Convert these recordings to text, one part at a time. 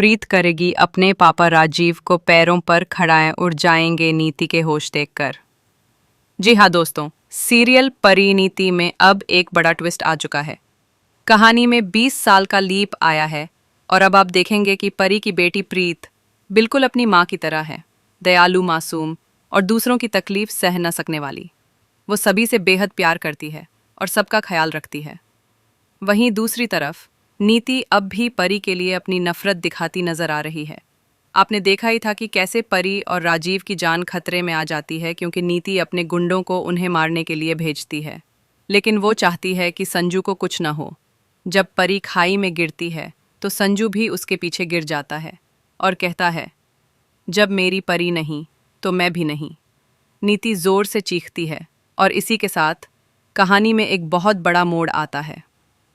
प्रीत करेगी अपने पापा राजीव को पैरों पर खड़ाए उड़ जाएंगे नीति के होश देखकर। जी हाँ दोस्तों, सीरियल परिणीति में अब एक बड़ा ट्विस्ट आ चुका है। कहानी में 20 साल का लीप आया है और अब आप देखेंगे कि परी की बेटी प्रीत बिल्कुल अपनी माँ की तरह है, दयालु, मासूम और दूसरों की तकलीफ सह न सकने वाली। वो सभी से बेहद प्यार करती है और सबका ख्याल रखती है। वहीं दूसरी तरफ नीति अब भी परी के लिए अपनी नफरत दिखाती नजर आ रही है। आपने देखा ही था कि कैसे परी और राजीव की जान खतरे में आ जाती है क्योंकि नीति अपने गुंडों को उन्हें मारने के लिए भेजती है, लेकिन वो चाहती है कि संजू को कुछ न हो। जब परी खाई में गिरती है तो संजू भी उसके पीछे गिर जाता है और कहता है, जब मेरी परी नहीं तो मैं भी नहीं। नीति जोर से चीखती है और इसी के साथ कहानी में एक बहुत बड़ा मोड़ आता है।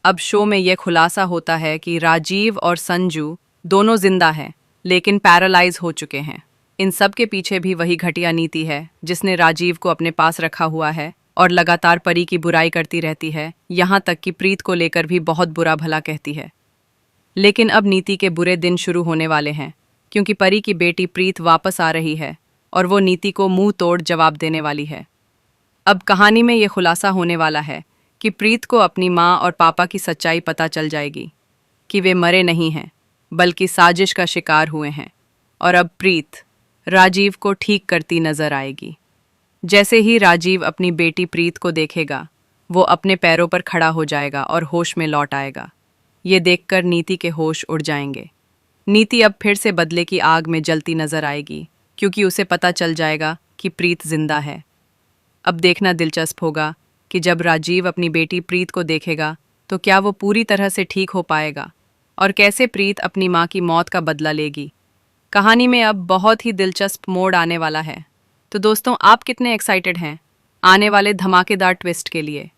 अब शो में यह खुलासा होता है कि राजीव और संजू दोनों जिंदा हैं लेकिन पैरालाइज हो चुके हैं। इन सब के पीछे भी वही घटिया नीति है जिसने राजीव को अपने पास रखा हुआ है और लगातार परी की बुराई करती रहती है, यहाँ तक कि प्रीत को लेकर भी बहुत बुरा भला कहती है। लेकिन अब नीति के बुरे दिन शुरू होने वाले हैं क्योंकि परी की बेटी प्रीत वापस आ रही है और वो नीति को मुंह तोड़ जवाब देने वाली है। अब कहानी में ये खुलासा होने वाला है कि प्रीत को अपनी माँ और पापा की सच्चाई पता चल जाएगी कि वे मरे नहीं हैं बल्कि साजिश का शिकार हुए हैं, और अब प्रीत राजीव को ठीक करती नजर आएगी। जैसे ही राजीव अपनी बेटी प्रीत को देखेगा वो अपने पैरों पर खड़ा हो जाएगा और होश में लौट आएगा। ये देखकर नीति के होश उड़ जाएंगे। नीति अब फिर से बदले की आग में जलती नजर आएगी क्योंकि उसे पता चल जाएगा कि प्रीत जिंदा है। अब देखना दिलचस्प होगा कि जब राजीव अपनी बेटी प्रीत को देखेगा तो क्या वो पूरी तरह से ठीक हो पाएगा और कैसे प्रीत अपनी माँ की मौत का बदला लेगी। कहानी में अब बहुत ही दिलचस्प मोड़ आने वाला है। तो दोस्तों, आप कितने एक्साइटेड हैं आने वाले धमाकेदार ट्विस्ट के लिए?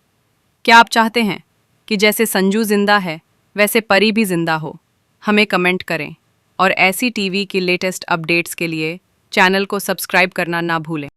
क्या आप चाहते हैं कि जैसे संजू जिंदा है वैसे परी भी जिंदा हो? हमें कमेंट करें और ऐसी टीवी की लेटेस्ट अपडेट्स के लिए चैनल को सब्सक्राइब करना ना भूलें।